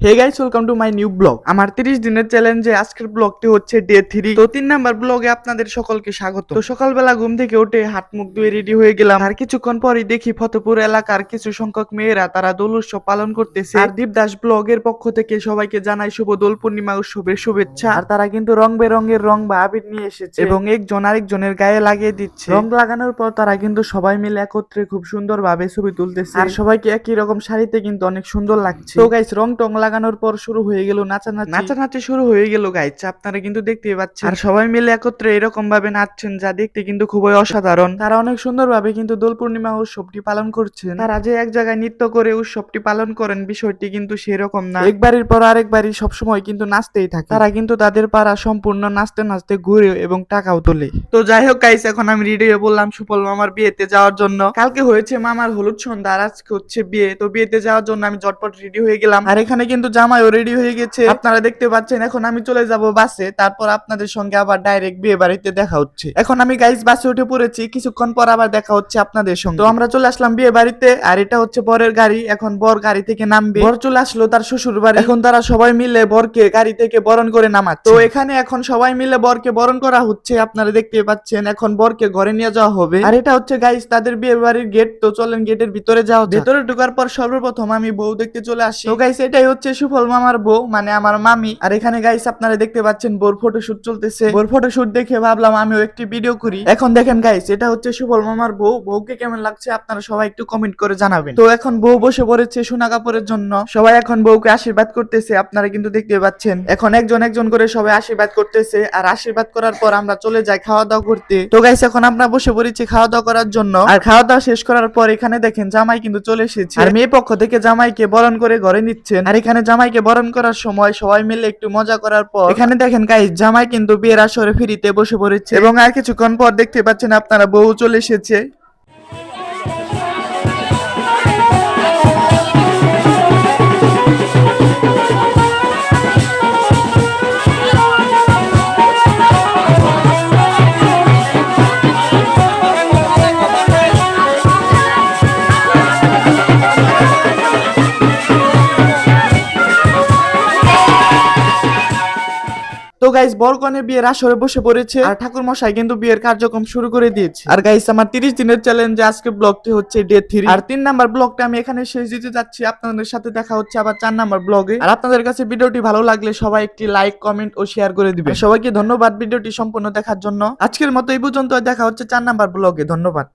Hey guys, welcome to my new blog. আমার 30 দিনের চ্যালেঞ্জে আজকের ব্লগটি হচ্ছে ডে 3। তো 3 নাম্বার ব্লগে আপনাদের সকলকে স্বাগত। তো সকালবেলা ঘুম থেকে উঠে হাত মুখ ধুয়ে রেডি হয়ে গেলাম। আর কিছুক্ষণ পরেই দেখি ফতেপুর এলাকার কিছু সংখ্যক মেয়েরা তারা দোল উৎসব পালন করতেছে। আর দীপদাস ব্লগের পক্ষ থেকে সবাইকে জানাই শুভ দোল পূর্ণিমা উৎসবের শুভেচ্ছা। আর তারা কিন্তু রং বেরঙের রং বা আবির নিয়ে এসেছে এবং একজন আরেকজনের গায়ে লাগিয়ে দিচ্ছে। রং লাগানোর পর তারা কিন্তু সবাই মিলে একত্রে খুব সুন্দর ভাবে ছবি তুলতেছে। আর সবাইকে একই রকম শাড়িতে কিন্তু অনেক সুন্দর লাগছে। তো গাইস, রং টং লাগানোর পর শুরু হয়ে গেল নাচানাচি শুরু হয়ে গেল গাইস, আপনারা কিন্তু দেখতেই পাচ্ছেন। আর সবাই মিলে একত্রে এরকম ভাবে নাচছেন যা দেখতে কিন্তু খুবই অসাধারণ। তারা অনেক সুন্দর ভাবে কিন্তু দোল পূর্ণিমা উৎসবটি পালন করছেন। তারা যে এক জায়গায় নৃত্য করে উৎসবটি পালন করেন, বিষয়টি কিন্তু সেরকম না। একবারের পর আরেকবারই সবসময় কিন্তু নাচতেই থাকে। তারা কিন্তু তাদের পাড়া সম্পূর্ণ নাচতে নাচতে ঘুরে এবং টাকাও তোলে। তো যাই হোক গাইস, এখন আমি রেডি হয়ে বললাম সুফল মামার বিয়েতে যাওয়ার জন্য। কালকে হয়েছে মামার হলুদ সন্ধ্যা, আর আজকে হচ্ছে বিয়ে। তো বিয়েতে যাওয়ার জন্য আমি ঝটপট রেডি হয়ে গেলাম। আর এখানে কিন্তু জামাইও রেডি হয়ে গেছে, আপনারা দেখতে পাচ্ছেন। এখন আমি চলে যাব বাসে, তারপর আপনাদের সঙ্গে আবার ডাইরেক্ট বিয়ে বাড়িতে দেখা হচ্ছে। এখন আমি গাইস বাসে উঠে পড়েছি, কিছুক্ষণ পর আবার দেখা হচ্ছে আপনাদের সঙ্গে। তো আমরা চলে আসলাম বিয়ে বাড়িতে, আর এটা হচ্ছে বরের গাড়ি। এখন বর গাড়ি থেকে নামবে, বর চলে আসলো তার শ্বশুর বাড়ি। এখন তারা সবাই মিলে বরকে গাড়ি থেকে বরণ করে নামাচ্ছে। তো এখানে এখন সবাই মিলে বরকে বরণ করা হচ্ছে, আপনারা দেখতে পাচ্ছেন। এখন বরকে ঘরে নিয়ে যাওয়া হবে। আর এটা হচ্ছে গাইস তাদের বিয়ে বাড়ির গেট। তো চলেন গেটের ভিতরে যাও। ভেতরে ঢোকার পর সর্বপ্রথম আমি বউ দেখতে চলে আসি। তো গাইস, এটাই হচ্ছে সুফল মামার বউ, মানে আমার মামি। আর এখানে গাইস আপনারা দেখতে পাচ্ছেন বোর ফটোশুট চলতেছে। বোর ফটোশুট দেখে ভাবলাম আমিও একটি ভিডিও করি। এখন দেখেন গাইস, এটা হচ্ছে সুফল মামার বউ। বউকে কেমন লাগছে আপনারা সবাই একটু কমেন্ট করে জানাবেন। তো এখন বউ বসে পড়েছে সোনা কাপড়ের জন্য। সবাই এখন বউকে আশীর্বাদ করতেছে, আপনারা কিন্তু দেখতে পাচ্ছেন। এখন একজন একজন করে সবাই আশীর্বাদ করতেছে। আর আশীর্বাদ করার পর আমরা চলে যাই খাওয়া দাওয়া করতে। তো গাইস, এখন আমরা বসে পড়েছি খাওয়া দাওয়া করার জন্য। আর খাওয়া দাওয়া শেষ করার পর এখানে দেখেন জামাই কিন্তু চলে এসেছে। আর মেয়ে পক্ষ থেকে জামাইকে বরণ করে ঘরে নিচ্ছেন। আর এখানে জামাইকে বরণ করার সময় সবাই মিলে একটু মজা করার পর এখানে দেখেন গাইস, জামাই কিন্তু বিয়ের আসরে ফিরিতে বসে পড়েছে। এবং আর কিছুক্ষণ পর দেখতে পাচ্ছেন আপনারা বউ চলে এসেছে। তো গাইস, বরকনে বিয়ের আসরে বসে পড়েছে, আর ঠাকুর মশাই কিন্তু বিয়ের কার্যক্রম শুরু করে দিয়েছে। আর গাইস, আমার 30 দিনের চ্যালেঞ্জে আজকে ব্লগটি হচ্ছে ডে 3। আর 3 নাম্বার ব্লগটা আমি এখানে শেষ দিতে যাচ্ছি। আপনাদের সাথে দেখা হচ্ছে আবার 4 নাম্বার ব্লগে। আর আপনাদের কাছে ভিডিওটি ভালো লাগলে সবাই একটি লাইক, কমেন্ট ও শেয়ার করে দিবেন। সবাইকে ধন্যবাদ ভিডিওটি সম্পূর্ণ দেখার জন্য। আজকের মতো এই পর্যন্ত, দেখা হচ্ছে 4 নাম্বার ব্লগে। ধন্যবাদ।